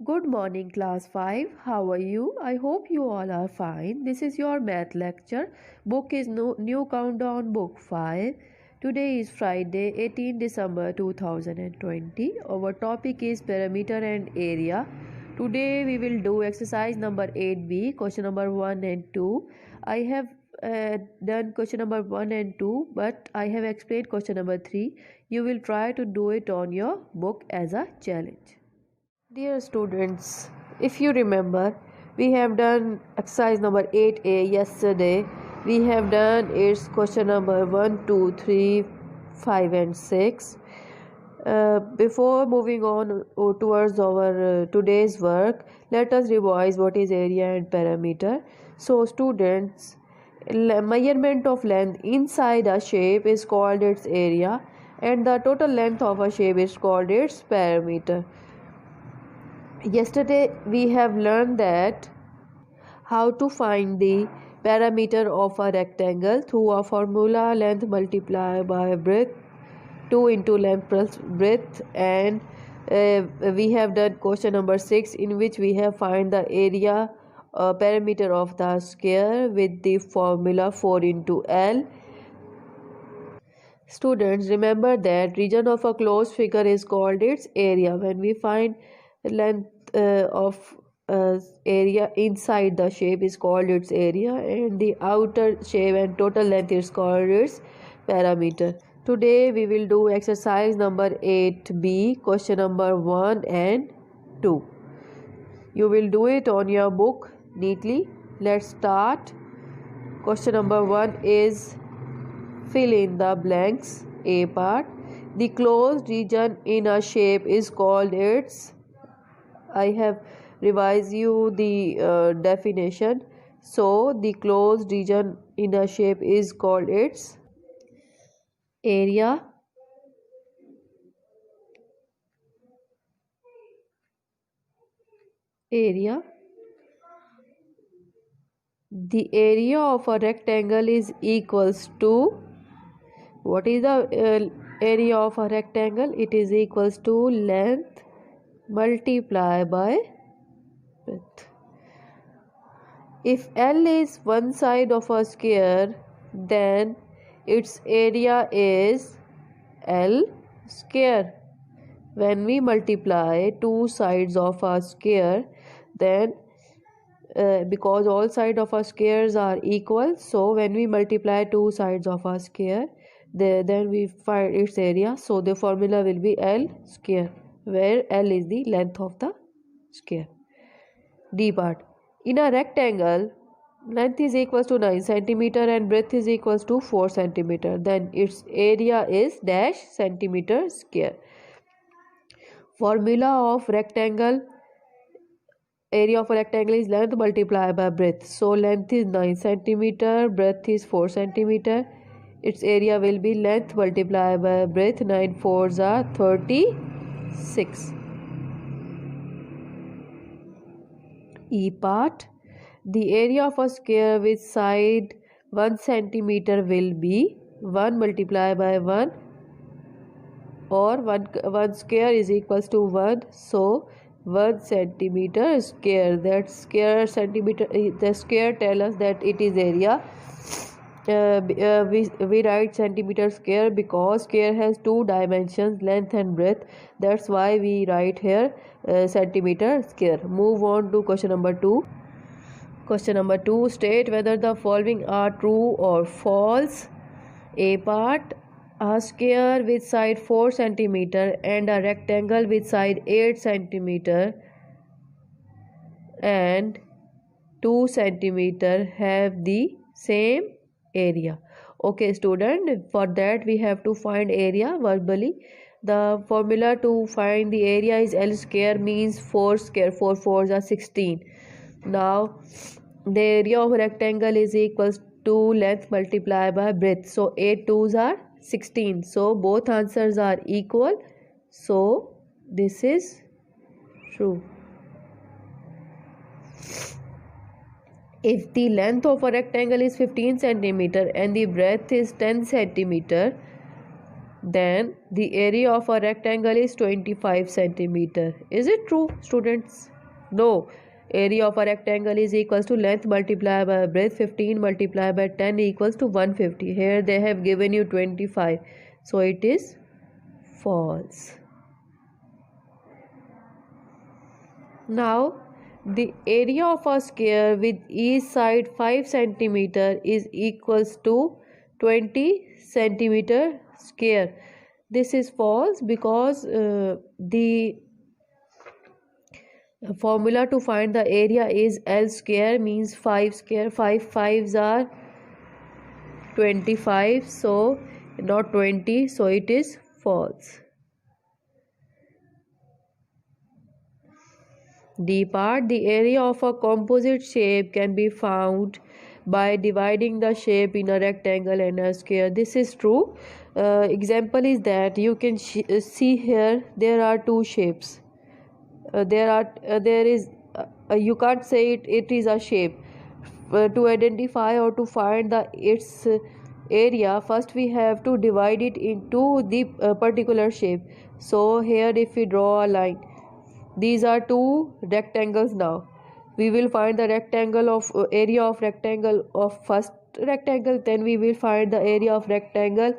Good morning, class 5. How are you? I hope you all are fine. This is your math lecture. Book is New Countdown Book 5. Today is Friday, 18 December 2020. Our topic is perimeter and area. Today we will do exercise number 8B, question number 1 and 2. I have done question number 1 and 2, but I have explained question number 3. You will try to do it on your book as a challenge. Dear students, if you remember, we have done exercise number 8A yesterday. We have done its question number 1, 2, 3, 5 and 6. Before moving on towards our today's work, let us revise what is area and perimeter. So students, measurement of length inside a shape is called its area and the total length of a shape is called its perimeter. Yesterday we have learned that how to find the perimeter of a rectangle through a formula length multiplied by breadth 2 into length plus breadth, and we have done question number 6 in which we have find the area perimeter of the square with the formula 4 into L. Students, remember that region of a closed figure is called its area. When we find length of area inside the shape is called its area, and the outer shape and total length is called its perimeter. Today we will do exercise number 8B, question number 1 and 2. You will do it on your book neatly. Let's start. Question number 1 is fill in the blanks. A part. The closed region in a shape is called its. I have revised you the definition. So the closed region in a shape is called its area. Area. The area of a rectangle is equals to, what is the area of a rectangle? It is equals to length multiplied by breadth. If L is one side of a square, then its area is L square. When we multiply two sides of a square, then because all sides of a squares are equal, so when we multiply two sides of a square, then we find its area. So the formula will be L square, where L is the length of the square. D part. In a rectangle, length is equals to 9 centimeter and breadth is equals to 4 centimeter. Then its area is dash centimeter square. Formula of rectangle. Area of a rectangle is length multiplied by breadth. So length is 9 centimeter, breadth is 4 centimeter. Its area will be length multiplied by breadth. 9 4s are 36. E part. The area of a square with side 1 centimeter will be 1 multiplied by 1, or 1 square is equals to 1. So 1 centimeter square, that square centimeter, the square tell us that it is area. We write centimeter square because square has two dimensions, length and breadth. That's why we write here centimeter square. Move on to question number 2. Question number 2, state whether the following are true or false. A part. A square with side 4 centimeter and a rectangle with side 8 centimeter and 2 centimeter have the same area. Okay student, for that we have to find area verbally. The formula to find the area is L square, means 4 square, 4 4s are 16. Now the area of rectangle is equals to length multiplied by breadth. So 8 2s are 16. So both answers are equal. So this is true. If the length of a rectangle is 15 centimeter and the breadth is 10 centimeter, then the area of a rectangle is 25 centimeter. Is it true, students? No. Area of a rectangle is equals to length multiplied by breadth. 15 multiplied by 10 equals to 150. Here they have given you 25, so it is false. Now the area of a square with each side 5 centimeter is equals to 20 centimeter square. This is false because the formula to find the area is L square means 5 square. 5 5s are 25, so not 20, so it is false. D part, the area of a composite shape can be found by dividing the shape in a rectangle and a square. This is true. Example is that you can see here there are two shapes. You can't say it is a shape. To identify or to find its area, first we have to divide it into the particular shape. So here if we draw a line, these are two rectangles. Now we will find the rectangle of area of rectangle of first rectangle, then we will find the area of rectangle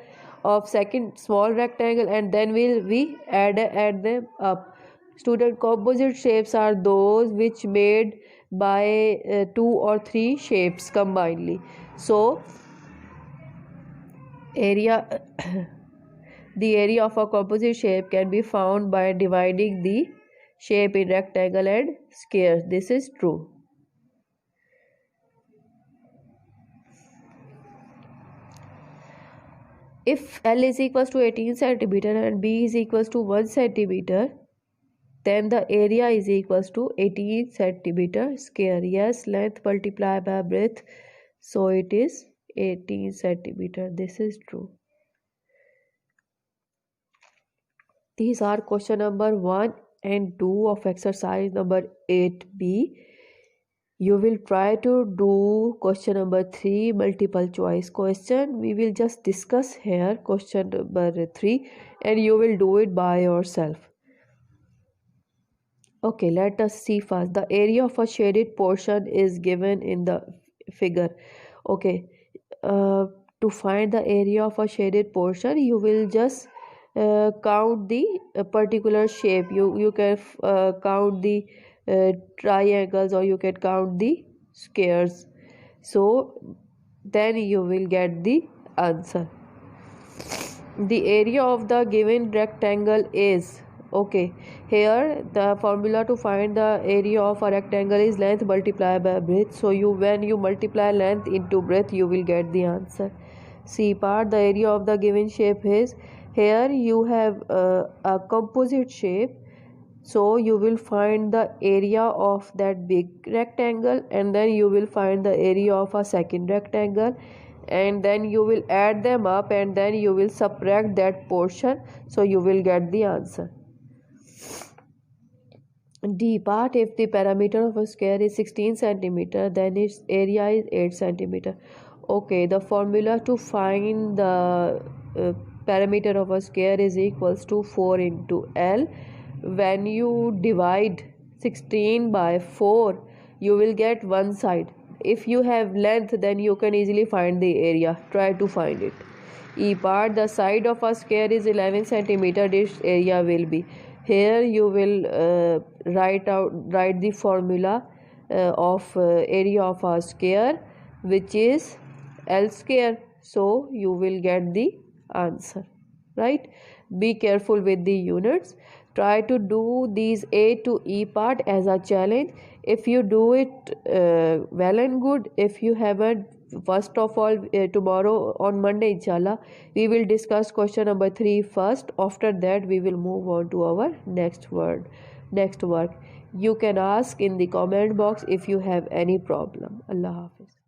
of second small rectangle, and then we add them up. Student, composite shapes are those which made by 2 or 3 shapes combinedly. So area the area of a composite shape can be found by dividing the shape in rectangle and square. This is true. If L is equals to 18 centimeter and B is equals to 1 centimeter, then the area is equals to 18 centimeter square. Yes, length multiplied by breadth, so it is 18 centimeter. This is true. These are question number 1 and 2 of exercise number 8b. You will try to do question number 3 multiple choice question. We will just discuss here question number 3 and you will do it by yourself. Okay, let us see first. The area of a shaded portion is given in the figure. Okay, to find the area of a shaded portion, you will just count the particular shape. You can count the triangles, or you can count the squares. So then you will get the answer. The area of the given rectangle is, okay, here the formula to find the area of a rectangle is length multiplied by breadth. So when you multiply length into breadth, you will get the answer. C part, the area of the given shape is, here you have a composite shape, so you will find the area of that big rectangle, and then you will find the area of a second rectangle, and then you will add them up, and then you will subtract that portion, so you will get the answer. D part, if the perimeter of a square is 16 centimeter, then its area is 8 centimeter. Okay, the formula to find the perimeter of a square is equals to 4 into L. When you divide 16 by 4, you will get one side. If you have length, then you can easily find the area. Try to find it. E part, the side of a square is 11 centimeter. This area will be, here you will write the formula of area of a square, which is L square. So you will get the answer, right? Be careful with the units. Try to do these A to E part as a challenge. If you do it well and good, if you haven't, first of all, tomorrow on Monday inshallah we will discuss question number 3 first. After that we will move on to our next work. You can ask in the comment box if you have any problem. Allah Hafiz.